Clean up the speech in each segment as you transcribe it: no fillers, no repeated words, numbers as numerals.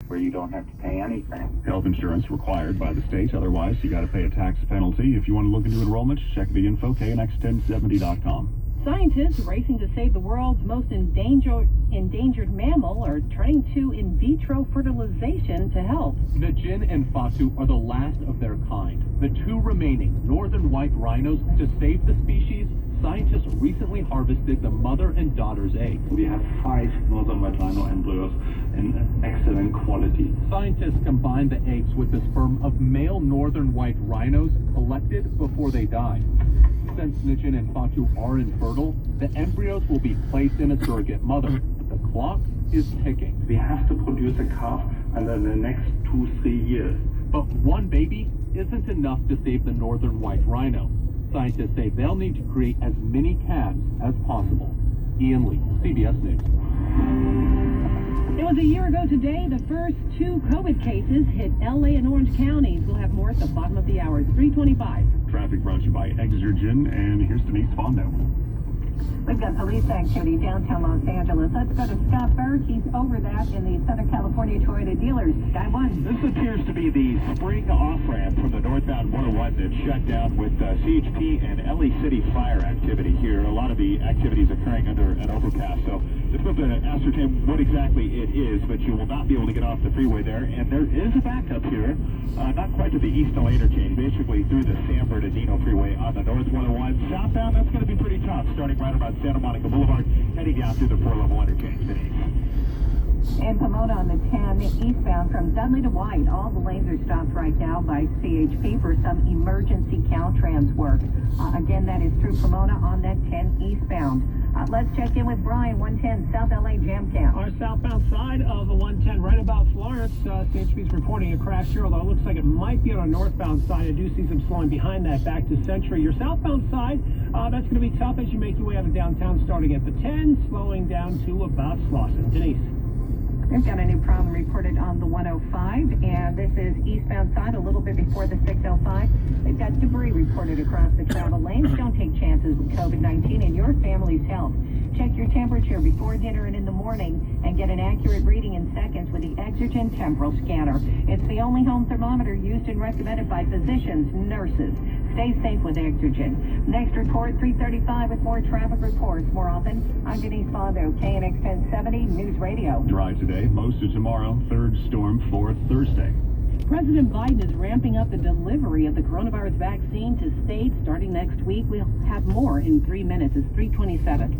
where you don't have to pay anything. Health insurance required by the state. Otherwise, you got to pay a tax penalty. If you want to look into enrollment, check the info, knx1070.com. Scientists racing to save the world's most endangered mammal are turning to in vitro fertilization to help. The Jin and Fatu are the last of their kind. The two remaining northern white rhinos. To save the species, scientists recently harvested the mother and daughter's eggs. We have 5 northern white rhino embryos in excellent quality. Scientists combined the eggs with the sperm of male northern white rhinos collected before they died. Since the Jin and Fatu are infertile, the embryos will be placed in a surrogate mother. The clock is ticking. We have to produce a calf under the next 2-3 years. But one baby isn't enough to save the northern white rhino. Scientists say they'll need to create as many calves as possible. Ian Lee, CBS News. It was a year ago today, the first 2 COVID cases hit LA and Orange counties. We'll have more at the bottom of the hour. It's 3:25. Traffic brought to you by Exergen, and here's Denise Fondo. We've got police activity downtown Los Angeles. Let's go to Scott Berg. He's over that in the Southern California Toyota dealers. Guy 1. This appears to be the spring off-ramp from the northbound 101 that's shut down with CHP and LA City fire activity here. A lot of the activities occurring under an overpass. So difficult to ascertain what exactly it is, but you will not be able to get off the freeway there. And there is a backup here, not quite to the east LA interchange, basically through the San Bernardino freeway on the north 101. Southbound, that's going to be pretty tough, starting right around Santa Monica Boulevard, heading down through the 4-level interchange. In Pomona on the 10 eastbound from Dudley to White, all the lanes are stopped right now by CHP for some emergency Caltrans work. Again, that is through Pomona on that 10 eastbound. Let's check in with Brian, 110 South LA Jam Cam. Our southbound side of the 110, right about Florence, CHP is reporting a crash here, although it looks like it might be on our northbound side. I do see some slowing behind that back to Century. Your southbound side, that's going to be tough as you make your way out of downtown, starting at the 10, slowing down to about Slauson. Denise. We've got a new problem reported on the 105, and this is eastbound side a little bit before the 605. They've got debris reported across the travel lanes. Don't take chances with COVID-19 and your family's health. Check your temperature before dinner and in the morning and get an accurate reading in seconds with the Exergen Temporal Scanner. It's the only home thermometer used and recommended by physicians, nurses. Stay safe with Exergen. Next report, 3:35 with more traffic reports. More often, I'm Denise Fondo, KNX 1070 News Radio. Dry today, most of tomorrow, third storm for Thursday. President Biden is ramping up the delivery of the coronavirus vaccine to states starting next week. We'll have more in 3 minutes. It's 3:27.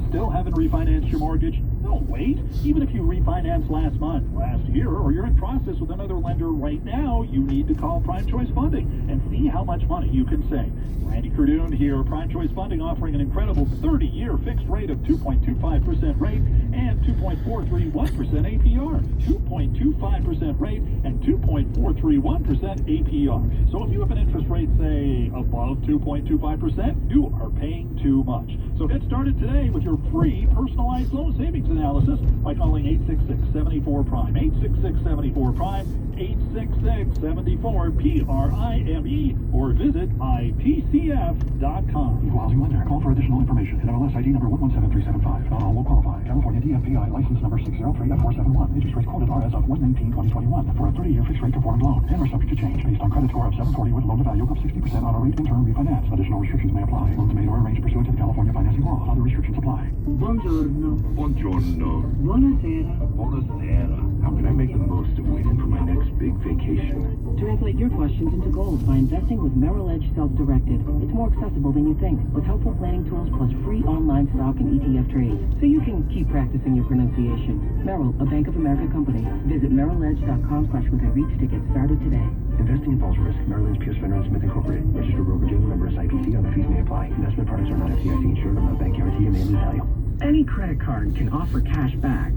Still haven't refinanced your mortgage? Don't wait. Even if you refinanced last month, last year, or you're in process with another lender right now, you need to call Prime Choice Funding and see how much money you can save. Randy Cardoon here, Prime Choice Funding offering an incredible 30-year fixed rate of 2.25% rate and 2.431% APR. 2.25% rate and 2.431% APR. So if you have an interest rate, say, above 2.25%, you are paying too much. So get started today with your free personalized loan savings analysis by calling 866-74-PRIME, 866-74-PRIME, 866-74-PRIME, or visit IPCF.com. Equal housing lender. Call for additional information. NMLS ID number 117375. Not all will qualify. California DFPI license number 603F471. Interest rates quoted are as of 1/19/2021 for a 30-year fixed rate performing loan and are subject to change based on credit score of 740 with loan to value of 60% on a rate and term refinance. Additional restrictions may apply. Loans made or arranged pursuant to the California financing law. Other restrictions apply. Buongiorno. Buongiorno. Buonasera. Buonasera. How can I make the most of waiting for my next big vacation? Translate your questions into goals by investing with Merrill Edge Self-Directed. It's more accessible than you think, with helpful planning tools plus free online stock and ETF trades, so you can keep practicing your pronunciation. Merrill, a Bank of America company. Visit merrilledge.com/with-a-reach to get started today. Investing involves risk. Merrill Lynch, Pierce, Fenner & Smith Incorporated. Registered broker-dealer, member SIPC. Other fees may apply. Investment products are not FDIC insured or not bank guarantee and may lose value. Any credit card can offer cash back,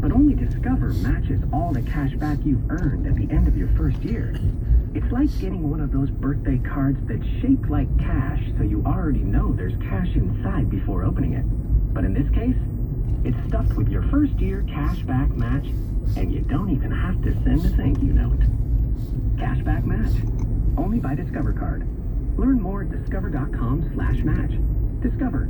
but only Discover matches all the cash back you've earned at the end of your first year. It's like getting one of those birthday cards that's shaped like cash, so you already know there's cash inside before opening it. But in this case, it's stuffed with your first year cash back match, and you don't even have to send a thank you note. Cashback match. Only by Discover Card. Learn more at discover.com/match. Discover.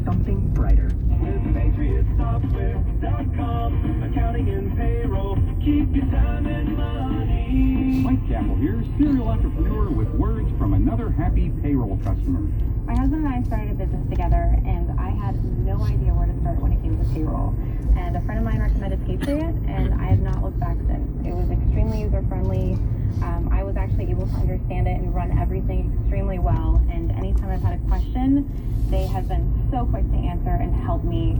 Something brighter. with PatriotSoftware.com. Accounting and payroll, keep your time and money. Mike Campbell here, serial entrepreneur with words from another happy payroll customer. My husband and I started a business together, and I had no idea where to start when it came to payroll. And a friend of mine recommended Patriot, and I have not looked back since. It was extremely user-friendly. I was actually able to understand it and run everything extremely well. And anytime I've had a question, they have been so quick to answer and help me.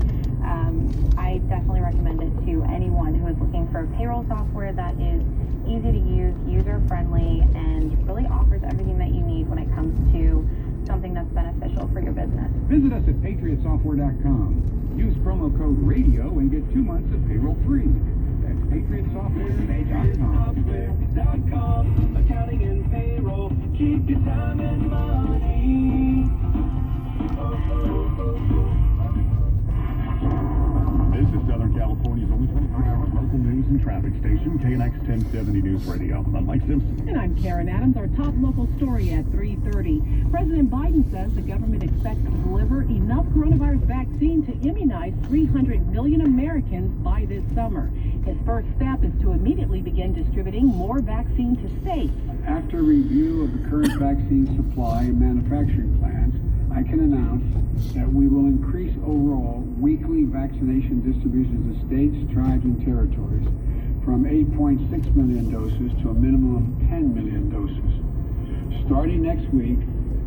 I definitely recommend it to anyone who is looking for payroll software that is easy to use, user-friendly, and really offers everything that you need when it comes to something that's beneficial for your business. Visit us at patriotsoftware.com. Use promo code RADIO and get 2 months of payroll free. That's patriotsoftware.com. Accounting and payroll, keep your time and money. This is Southern California's only 24-hour local news and traffic station, KNX 1070 News Radio. I'm Mike Simpson. And I'm Karen Adams. Our top local story at 3:30. President Biden says the government expects to deliver enough coronavirus vaccine to immunize 300 million Americans by this summer. His first step is to immediately begin distributing more vaccine to states. After review of the current vaccine supply and manufacturing plans, I can announce that we will increase overall weekly vaccination distributions to states, tribes, and territories from 8.6 million doses to a minimum of 10 million doses. Starting next week,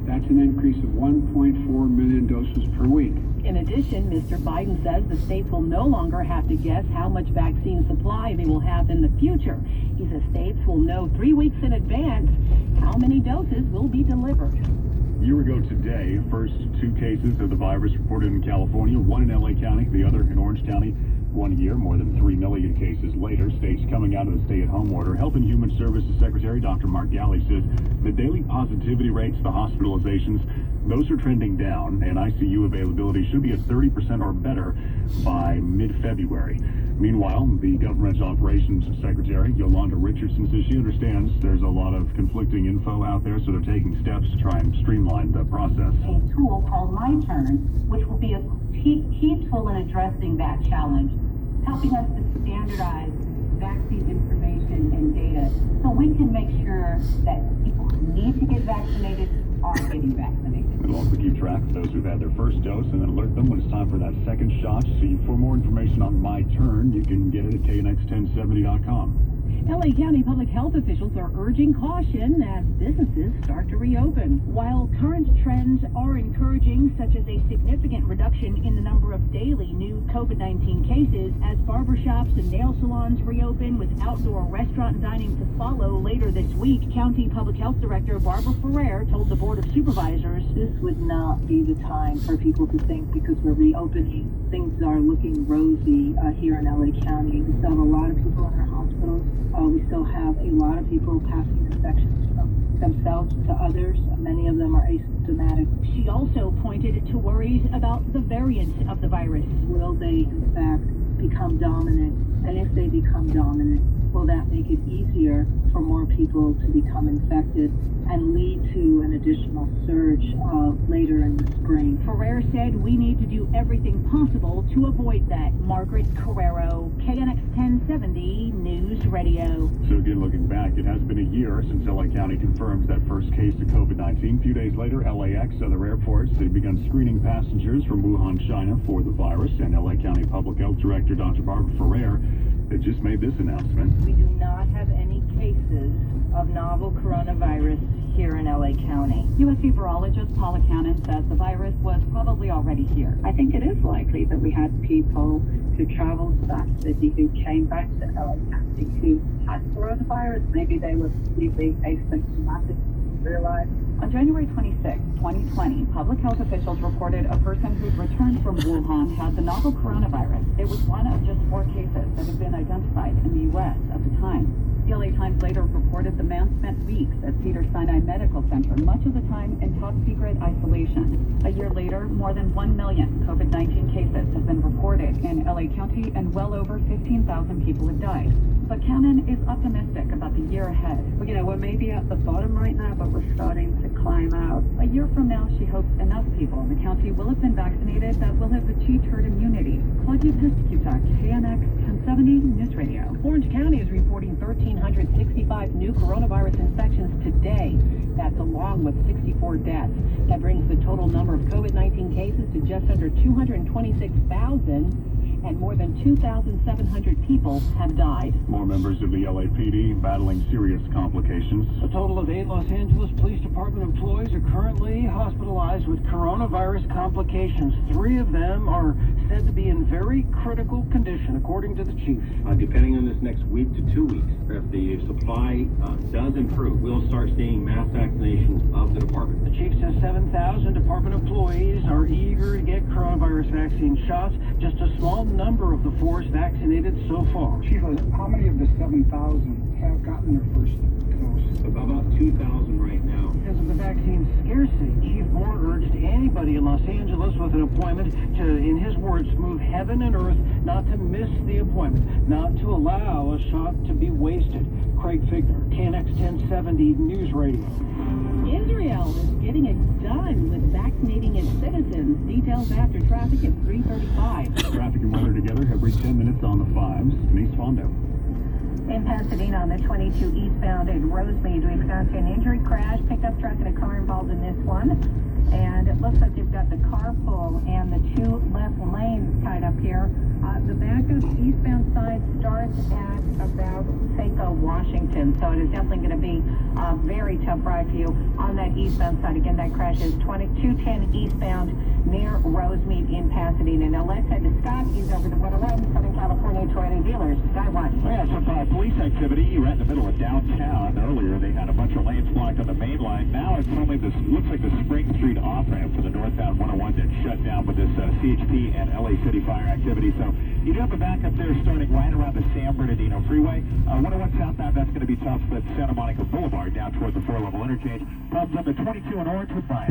that's an increase of 1.4 million doses per week. In addition, Mr. Biden says the states will no longer have to guess how much vaccine supply they will have in the future. He says states will know 3 weeks in advance how many doses will be delivered. A year ago today, first 2 cases of the virus reported in California, one in LA County, the other in Orange County. 1 year, more than 3 million cases later, states coming out of the stay-at-home order. Health and Human Services Secretary Dr. Mark Galley says the daily positivity rates, the hospitalizations, those are trending down, and ICU availability should be at 30% or better by mid-February. Meanwhile, the Government Operations Secretary, Yolanda Richardson, says she understands there's a lot of conflicting info out there, so they're taking steps to try and streamline the process. A tool called My Turn, which will be a key tool in addressing that challenge, helping us to standardize vaccine information and data so we can make sure that people who need to get vaccinated are getting vaccinated. We'll also keep track of those who've had their first dose and then alert them when it's time for that second shot. So for more information on My Turn, you can get it at knx1070.com. LA County public health officials are urging caution as businesses start to reopen. While current trends are encouraging, such as a significant reduction in the number of daily new COVID-19 cases, as barbershops and nail salons reopen with outdoor restaurant dining to follow later this week, County Public Health Director Barbara Ferrer told the Board of Supervisors, "This would not be the time for people to think because we're reopening, things are looking rosy here in LA County. We still have a lot of people in our hospitals. We still have a lot of people passing infections from themselves to others. Many of them are asymptomatic." She also pointed to worries about the variants of the virus. Will they, in fact, become dominant? And if they become dominant, will that make it easier for more people to become infected and lead to an additional surge later in the spring? Ferrer said we need to do everything possible to avoid that. Margaret Carrero, KNX 1070 News Radio. So again, looking back, it has been a year since LA County confirmed that first case of COVID-19. A few days later, LAX, other airports, they've begun screening passengers from Wuhan, China for the virus. And LA County Public Health Director Dr. Barbara Ferrer had just made this announcement. We do not have any cases of novel coronavirus here in LA County. USC virologist Paula Cannon says the virus was probably already here. I think it is likely that we had people who traveled to that city who came back to LA County who had coronavirus. Maybe they were completely asymptomatic, realized. On January 26, 2020, public health officials reported a person who'd returned from Wuhan had the novel coronavirus. It was one of just 4 cases that had been identified in the U.S. at the time. The LA Times later reported the man spent weeks at Cedars-Sinai Medical Center, much of the time in top-secret isolation. A year later, more than 1 million COVID-19 cases have been reported in LA County, and well over 15,000 people have died. But Cannon is optimistic about the year ahead. Well, we're maybe at the bottom right now, but we're starting to climb out. A year from now, she hopes enough people in the county will have been vaccinated that will have achieved herd immunity. Claudia Piscutak, KNX 1070 News Radio. Orange County is reporting 1,365 new coronavirus infections today. That's along with 64 deaths. That brings the total number of COVID-19 cases to just under 226,000. And more than 2,700 people have died. More members of the LAPD battling serious complications. A total of 8 Los Angeles Police Department employees are currently hospitalized with coronavirus complications. 3 of them are said to be in very critical condition, according to the chief. Depending on this next week to 2 weeks, if the supply does improve, we'll start seeing mass vaccinations of the department. The chief says 7,000 department employees are eager to get coronavirus vaccine shots. Just a small number of the force vaccinated so far. Chief, how many of the 7,000 have gotten their first dose? About 2,000 right now. Because of the vaccine scarcity, Chief Moore urged anybody in Los Angeles with an appointment to, in his words, move heaven and earth, not to miss the appointment, not to allow a shot to be wasted. Craig Figner, KNX 1070 News Radio. Israel is getting it done with vaccinating its citizens. Details after traffic at 3:35. Traffic and weather together every 10 minutes on the 5s. Denise Fondo. In Pasadena on the 22 eastbound at Rosemead, we've got an injury crash, pickup truck and a car involved in this one. And it looks like you've got the carpool and the 2 left lanes tied up here. The backup eastbound side starts at about Seco, Washington. So it is definitely going to be a very tough ride for you on that eastbound side. Again, that crash is 2210 eastbound near Rosemead in Pasadena. Now let's head to Scott. He's over the 111 Southern California Toyota dealers. Sky one. Yeah, some police activity right in the middle of downtown. Earlier, they had a bunch of lanes blocked on the main line. Now it's only this, looks like the Spring Street off-ramp for the northbound 101 that's shut down with this CHP and LA City fire activity. So you do have a backup there starting right around the San Bernardino Freeway. 101 southbound, that's going to be tough, but Santa Monica Boulevard down toward the 4-level interchange. Problems on the 22 and Orange with Brian.